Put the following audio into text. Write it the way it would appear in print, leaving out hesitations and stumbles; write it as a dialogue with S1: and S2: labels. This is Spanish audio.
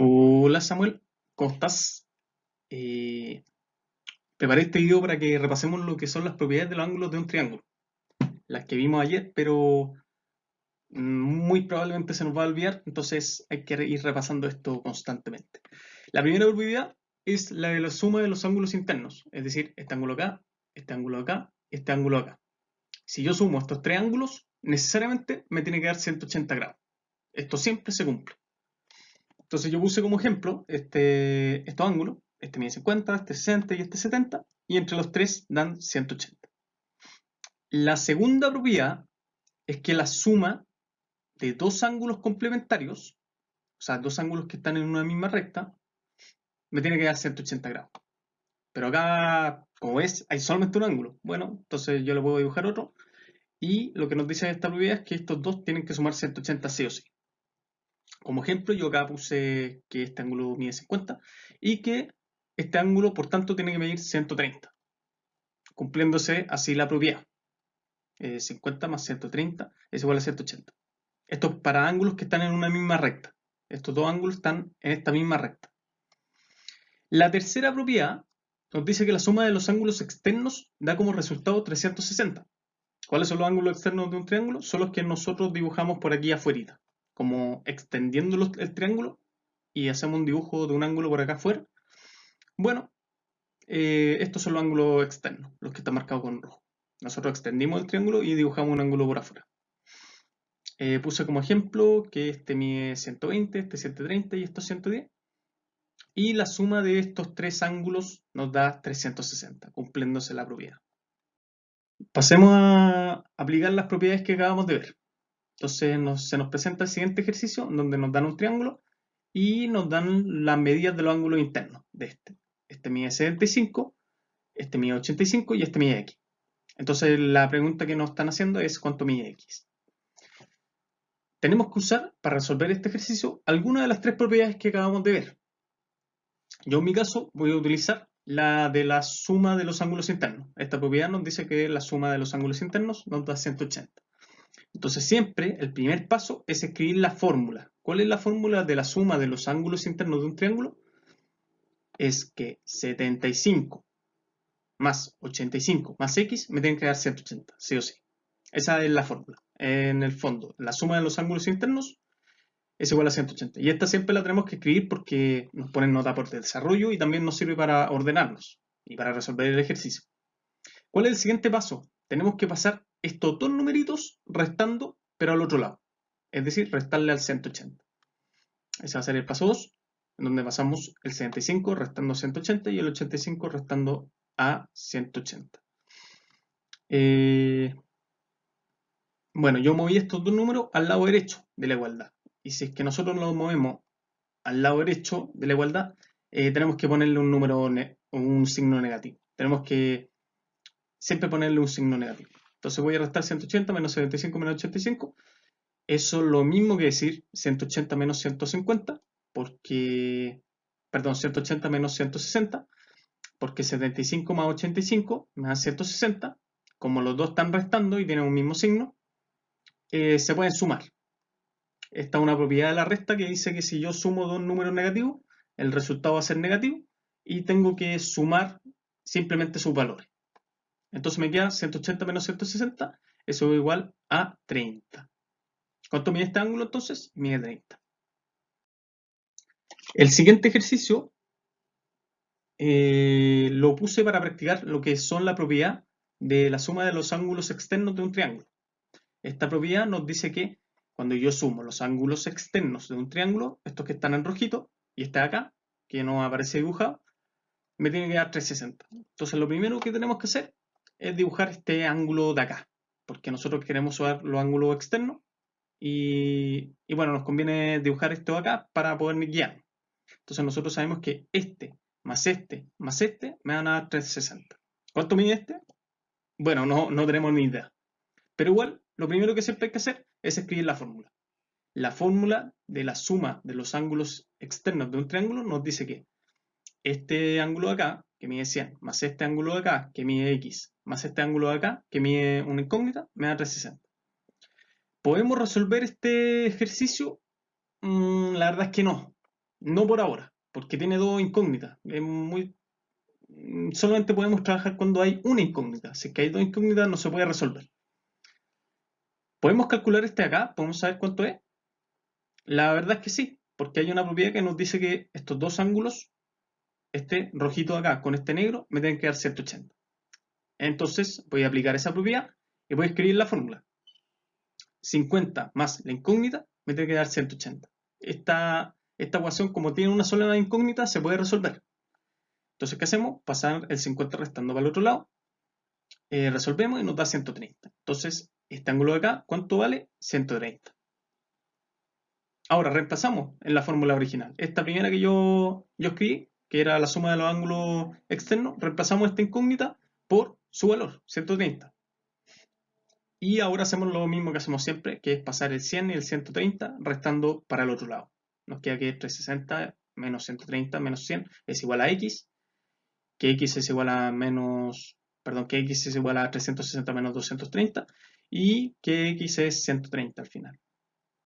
S1: Hola Samuel, ¿cómo estás? Eh, Preparé este video para que repasemos lo que son las propiedades de los ángulos de un triángulo, las que vimos ayer, pero muy probablemente se nos va a olvidar, entonces hay que ir repasando esto constantemente. La primera propiedad es la de la suma de los ángulos internos, es decir, este ángulo acá, este ángulo acá, este ángulo acá. Si yo sumo estos tres ángulos, necesariamente me tiene que dar 180 grados. Esto siempre se cumple. Entonces yo puse como ejemplo estos ángulos, este mide 50, este 60 y este 70, y entre los tres dan 180. La segunda propiedad es que la suma de dos ángulos complementarios, o sea, dos ángulos que están en una misma recta, me tiene que dar 180 grados. Pero acá, como ves, hay solamente un ángulo. Bueno, entonces yo le puedo dibujar otro, y lo que nos dice esta propiedad es que estos dos tienen que sumar 180 sí o sí. Como ejemplo, yo acá puse que este ángulo mide 50 y que este ángulo, por tanto, tiene que medir 130, cumpliéndose así la propiedad. 50 más 130 es igual a 180. Esto es para ángulos que están en una misma recta. Estos dos ángulos están en esta misma recta. La tercera propiedad nos dice que la suma de los ángulos externos da como resultado 360. ¿Cuáles son los ángulos externos de un triángulo? Son los que nosotros dibujamos por aquí afuera, como extendiendo el triángulo y hacemos un dibujo de un ángulo por acá afuera. Bueno, estos son los ángulos externos, los que están marcados con rojo. Nosotros extendimos el triángulo y dibujamos un ángulo por afuera. Puse como ejemplo que este mide 120, este 130 y esto 110. Y la suma de estos tres ángulos nos da 360, cumpliéndose la propiedad. Pasemos a aplicar las propiedades que acabamos de ver. Entonces se nos presenta el siguiente ejercicio donde nos dan un triángulo y nos dan las medidas de los ángulos internos de este. Este mide 75, este mide 85 y este mide X. Entonces la pregunta que nos están haciendo es ¿cuánto mide X? Tenemos que usar para resolver este ejercicio alguna de las tres propiedades que acabamos de ver. Yo en mi caso voy a utilizar la de la suma de los ángulos internos. Esta propiedad nos dice que la suma de los ángulos internos nos da 180. Entonces siempre el primer paso es escribir la fórmula. ¿Cuál es la fórmula de la suma de los ángulos internos de un triángulo? Es que 75 más 85 más X me tienen que dar 180, sí o sí. Esa es la fórmula. En el fondo, la suma de los ángulos internos es igual a 180. Y esta siempre la tenemos que escribir porque nos ponen nota por desarrollo y también nos sirve para ordenarnos y para resolver el ejercicio. ¿Cuál es el siguiente paso? Tenemos que pasar estos dos numeritos restando, pero al otro lado. Es decir, restarle al 180. Ese va a ser el paso 2, en donde pasamos el 75 restando 180 y el 85 restando a 180. Bueno, yo moví estos dos números al lado derecho de la igualdad. Y si es que nosotros los movemos al lado derecho de la igualdad, tenemos que ponerle un número, un signo negativo. Tenemos que siempre ponerle un signo negativo. Entonces voy a restar 180 menos 75 menos 85. Eso es lo mismo que decir 180 menos 150, porque, perdón, 180 menos 160, porque 75 más 85 me da 160. Como los dos están restando y tienen un mismo signo, se pueden sumar. Esta es una propiedad de la resta que dice que si yo sumo dos números negativos, el resultado va a ser negativo y tengo que sumar simplemente sus valores. Entonces me queda 180 menos 160, eso es igual a 30. ¿Cuánto mide este ángulo entonces? Mide 30. El siguiente ejercicio lo puse para practicar lo que son la propiedad de la suma de los ángulos externos de un triángulo. Esta propiedad nos dice que cuando yo sumo los ángulos externos de un triángulo, estos que están en rojito, y este de acá, que no aparece dibujado, me tiene que dar 360. Entonces lo primero que tenemos que hacer es dibujar este ángulo de acá, porque nosotros queremos usar los ángulos externos y bueno, nos conviene dibujar esto de acá para poder guiar. Entonces nosotros sabemos que este más este me van a dar 360. ¿Cuánto mide este? Bueno, no tenemos ni idea. Pero igual, lo primero que siempre hay que hacer es escribir la fórmula. La fórmula de la suma de los ángulos externos de un triángulo nos dice que este ángulo de acá, que mide 100, más este ángulo de acá, que mide X, más este ángulo de acá, que mide una incógnita, me da 360. ¿Podemos resolver este ejercicio? La verdad es que no. No por ahora, porque tiene dos incógnitas. Solamente podemos trabajar cuando hay una incógnita. Si es que hay dos incógnitas, no se puede resolver. ¿Podemos calcular este acá? ¿Podemos saber cuánto es? La verdad es que sí, porque hay una propiedad que nos dice que estos dos ángulos, este rojito acá con este negro, me tienen que dar 180. Entonces voy a aplicar esa propiedad y voy a escribir la fórmula. 50 más la incógnita me tiene que dar 180. Esta ecuación, como tiene una sola incógnita, se puede resolver. Entonces, ¿qué hacemos? Pasar el 50 restando para el otro lado, resolvemos y nos da 130. Entonces, este ángulo de acá, ¿cuánto vale? 130. Ahora, reemplazamos en la fórmula original. Esta primera que yo escribí, que era la suma de los ángulos externos, reemplazamos esta incógnita por su valor, 130. Y ahora hacemos lo mismo que hacemos siempre, que es pasar el 100 y el 130 restando para el otro lado. Nos queda que 360 menos 130 menos 100 es igual a x, que x es igual a menos, perdón, que x es igual a 360 menos 230 y que x es 130 al final.